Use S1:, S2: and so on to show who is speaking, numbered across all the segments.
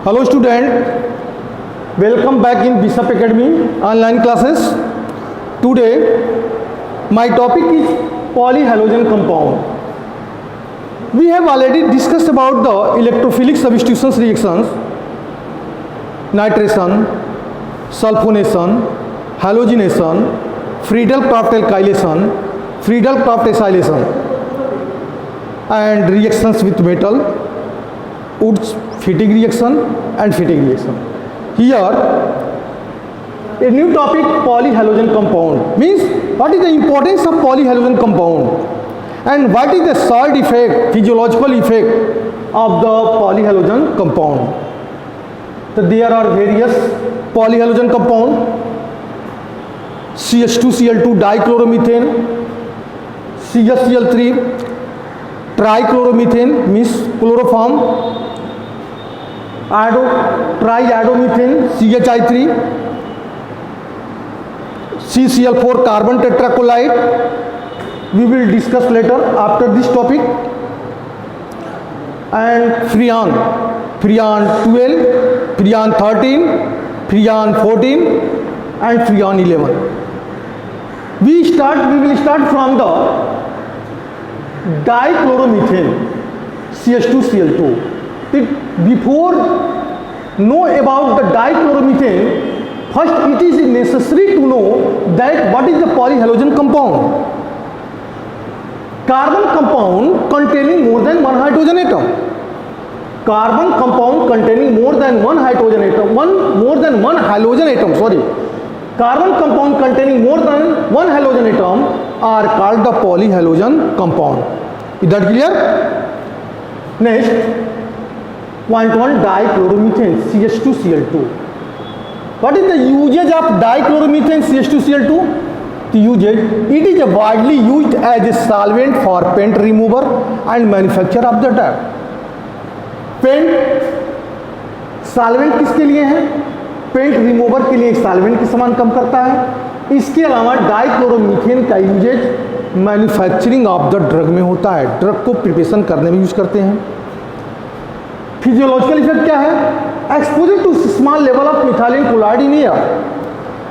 S1: Hello student, welcome back in Bishop Academy online classes. Today my topic is polyhalogen compound. We have already discussed about the electrophilic substitution reactions, nitration, sulfonation, halogenation, Friedel-Crafts alkylation, Friedel-Crafts acylation and reactions with metal, Wurtz fatigue reaction and fatigue reaction. Here a new topic, polyhalogen compound, means what is the importance of polyhalogen compound and what is the salt effect, physiological effect of the polyhalogen compound. So there are various polyhalogen compound, CH2Cl2 dichloromethane, CHCl3 trichloromethane means chloroform, triiodomethane CHI3, CCl4 carbon tetracolide. We will discuss later after this topic. And freon 12, freon 13, freon 14 and freon 11. We will start from the dichloromethane CH2Cl2. Before know about the dichloromethane, first it is necessary to know that what is the polyhalogen compound. Carbon compound containing more than one hydrogen atom. Carbon compound containing more than one hydrogen atom, more than one halogen atom, sorry. Carbon compound containing more than one halogen atom are called the polyhalogen compound. Is that clear? Next, point 1, dichloromethane CH2Cl2. What is the usage of dichloromethane CH2Cl2? The usage, it is widely used as a solvent for paint remover and manufacture of the tap. Paint solvent किसके लिए है? Paint remover के लिए solvent के समान काम करता है। इसके अलावा डाइक्लोरोमीथेन का uses manufacturing of the drug में होता है, ड्रग को प्रिपरेशन करने में यूज करते हैं। फिजियोलॉजिकल इफेक्ट क्या है? Exposure to small level of methylene chloride in air.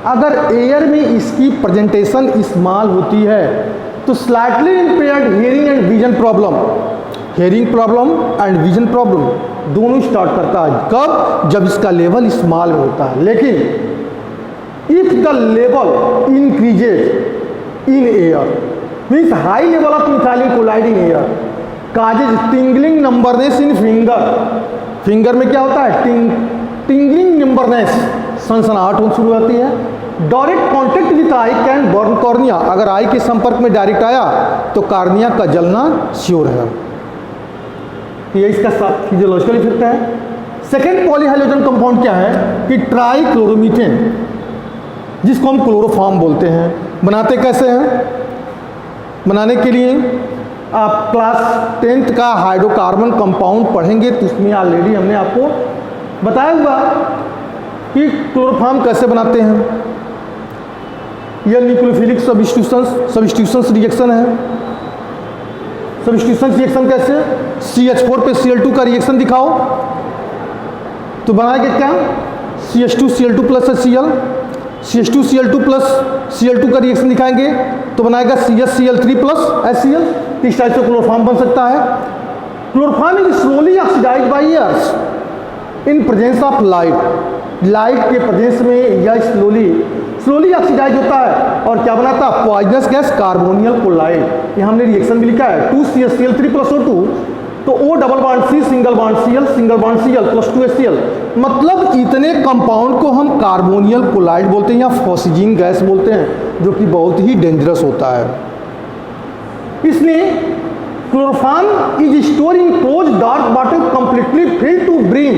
S1: अगर एयर में इसकी प्रेजेंटेशन स्मॉल होती है तो slightly impaired hearing and vision problem, hearing problem and vision problem दोनों स्टार्ट करता है। कब? जब इसका लेवल स्मॉल में होता है। लेकिन if the level increases in air means high level of methylene chloride in air causes tingling numbness in finger. Finger में क्या होता है? टिंगलिंग नंबरनेस, सनसनाहट होनी शुरू होती है। Direct contact with I can burn cornea. अगर आई के संपर्क में डायरेक्ट आया तो कॉर्निया का जलना श्योर है। ये इसका फिजियोलॉजिकल इफेक्ट है। सेकेंड पॉलीहाइलोजन कंपाउंड क्या है कि ट्राइक्लोरोमीथेन, जिसको हम क्लोरोफॉर्म बोलते हैं। बनाते कैसे हैं? बनाने के लिए आप क्लास 10th का हाइड्रोकार्बन कंपाउंड पढ़ेंगे तो उसमें ऑलरेडी हमने आपको बताया हुआ कि क्लोरोफॉर्म कैसे बनाते हैं। यह न्यूक्लियोफिलिक सब्स्टिट्यूशन रिएक्शन है। सब्स्टिट्यूशन रिएक्शन कैसे? CH4 पे Cl2 का रिएक्शन दिखाओ तो बनाएंगे क्या? CH2Cl2 plus HCl, CH2Cl2 plus Cl2 का रिएक्शन दिखाएंगे तो बनाएगा CHCl3 प्लस HCl। इस टाइप से क्लोरोफॉर्म बन सकता है। Chloroform is slowly oxidize by airs in presence of light. Light के प्रेजेंस में यह स्लोली ऑक्सीडाइज होता है और क्या बनाता है? Poisonous gas carbonyl chloride. ये हमने रिएक्शन भी लिखा है 2CHCl3 प्लस O2 तो O double bond C single bond Cl plus 2HCl। मतलब इतने कंपाउंड को हम कार्बोनियल क्लोराइड बोलते हैं या फॉस्फेजिन गैस बोलते हैं, जो कि बहुत ही डेंजरस होता है। इसलिए chloroform is store in close dark bottle completely filled to brim.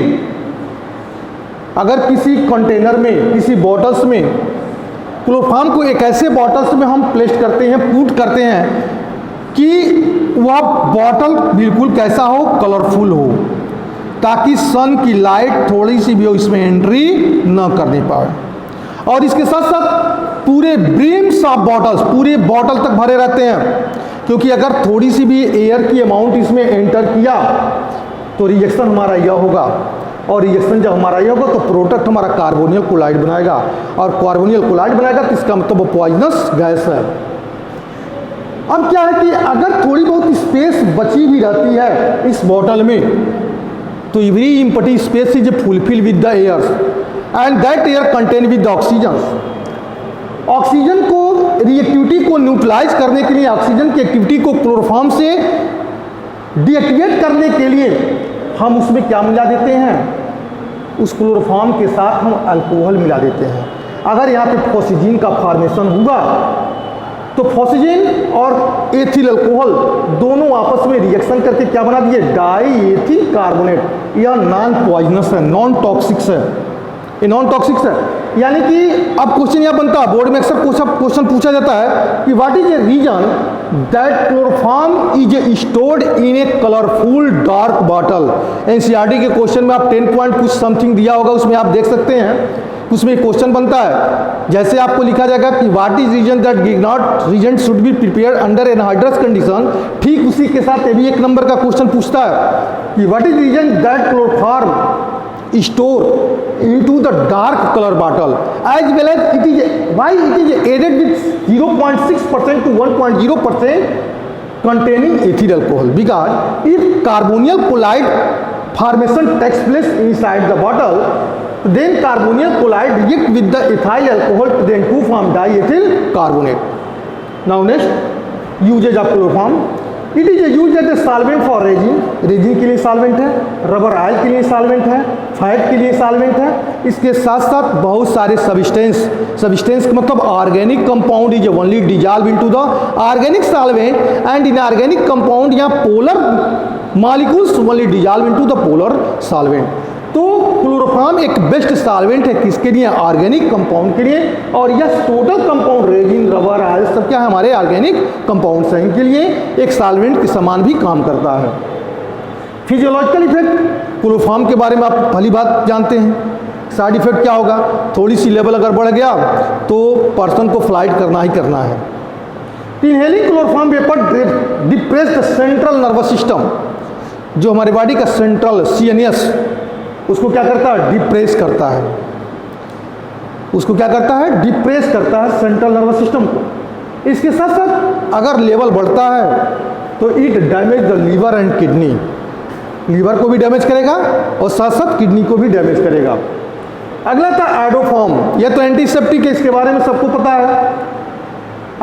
S1: अगर किसी कंटेनर में, किसी बॉटल्स में क्लोरोफॉर्म को एक ऐसे बॉटल्स में हम प्लेस करते हैं, पुट करते हैं कि वह बॉटल बिल्कुल कैसा हो? कलरफुल हो, ताकि सन की लाइट थोड़ी सी भी इसमें एंट्री न करने पाए। और इसके साथ साथ पूरे ब्रीम्स ऑफ बॉटल्स, पूरे बॉटल तक भरे रहते हैं, क्योंकि अगर थोड़ी सी भी एयर की अमाउंट इसमें एंटर किया तो रिएक्शन हमारा यह होगा और रिएक्शन जब हमारा ये होगा तो प्रोडक्ट हमारा कार्बोनियल क्लोराइड बनाएगा, और कार्बोनियल क्लोराइड बनाएगा तो इसका मतलब वो पॉइजनस गैस है। अब क्या है कि अगर थोड़ी बहुत स्पेस बची भी रहती है इस बॉटल में, तो every empty space is fulfil with the air and that air contain with the oxygen. Oxygen को रिएक्टिविटी को न्यूट्रलाइज करने के लिए, ऑक्सीजन की एक्टिविटी को क्लोरोफॉर्म से डीएक्टिवेट करने के लिए हम उसमें क्या मिला देते हैं, उस क्लोरोफॉर्म के साथ हम अल्कोहल मिला देते हैं। अगर यहाँ पे फॉस्फेजिन का फॉर्मेशन हुआ तो फॉस्फेजिन और एथिल अल्कोहल दोनों आपस में रिएक्शन करके क्या बना दिए, डाई एथिल कार्बोनेट। यह नॉन पॉइजनस है, नॉन टॉक्सिक्स है, ये नॉन टॉक्सिक्स है। यानी कि अब क्वेश्चन यह बनता है, बोर्ड में अक्सर क्वेश्चन पूछा जाता है कि what is a reason that chloroform is a stored in a colourful dark bottle. NCERT के क्वेश्चन में आप 10 पॉइंट कुछ समथिंग दिया होगा, उसमें आप देख सकते हैं, उसमें क्वेश्चन बनता है, जैसे आपको लिखा जाएगा कि what is reason that Grignard reagent should be prepared under anhydrous condition. ठीक उसी के साथ ये भी एक नंबर का क्वेश्चन पूछता है कि what is reason that chloroform store into the dark color bottle as well as it is why it is added with 0.6% to 1.0% containing ethyl alcohol, because if carbonyl chloride formation takes place inside the bottle, then carbonyl chloride react with the ethyl alcohol then to form diethyl carbonate. Now next uses of chloroform. It is use as a solvent for resin, resin के लिए solvent है, rubber oil के लिए solvent है, fat के लिए solvent है। इसके साथ साथ बहुत सारे सब्सटेंस का मतलब organic compound is only dissolve into the organic solvent and in organic compound या polar molecules only dissolve into the polar solvent. तो क्लोरोफॉर्म एक बेस्ट सॉल्वेंट है किसके लिए, ऑर्गेनिक कंपाउंड के लिए, और यह total compound resin rubber oil सब क्या है हमारे ऑर्गेनिक कंपाउंड्स हैं, इनके लिए एक सॉल्वेंट के समान भी काम करता है। फिजियोलॉजिकल इफेक्ट, क्लोरोफॉर्म के बारे में आप भली बात जानते हैं। साइड इफेक्ट क्या होगा, थोड़ी सी लेवल अगर बढ़ गया तो पर्सन को फ्लाइट करना ही करना है। Inhaling chloroform vapour depress the central nervous system, जो हमारी बॉडी का सेंट्रल सीएनएस उसको क्या करता है, डिप्रेस करता है, उसको क्या करता है, डिप्रेस करता है सेंट्रल नर्वस सिस्टम को। इसके साथ साथ अगर लेवल बढ़ता है तो it damage the liver and kidney, liver को भी डैमेज करेगा और साथ साथ किडनी को भी डैमेज करेगा। अगला था आइडोफॉर्म, यह तो एंटीसेप्टिक है, इसके बारे में सबको पता है।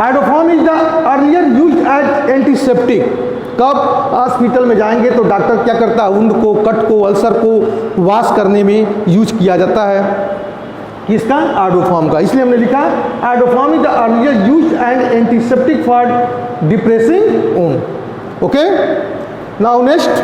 S1: Iodoform is the earlier use as antiseptic. कब हॉस्पिटल में जाएंगे तो डॉक्टर क्या करता है, वुंड को, कट को, अल्सर को वॉश करने में यूज किया जाता है किसका, आइडोफॉर्म का। इसलिए हमने लिखा iodoform is the earlier use and antiseptic for depressing wound. Okay, now next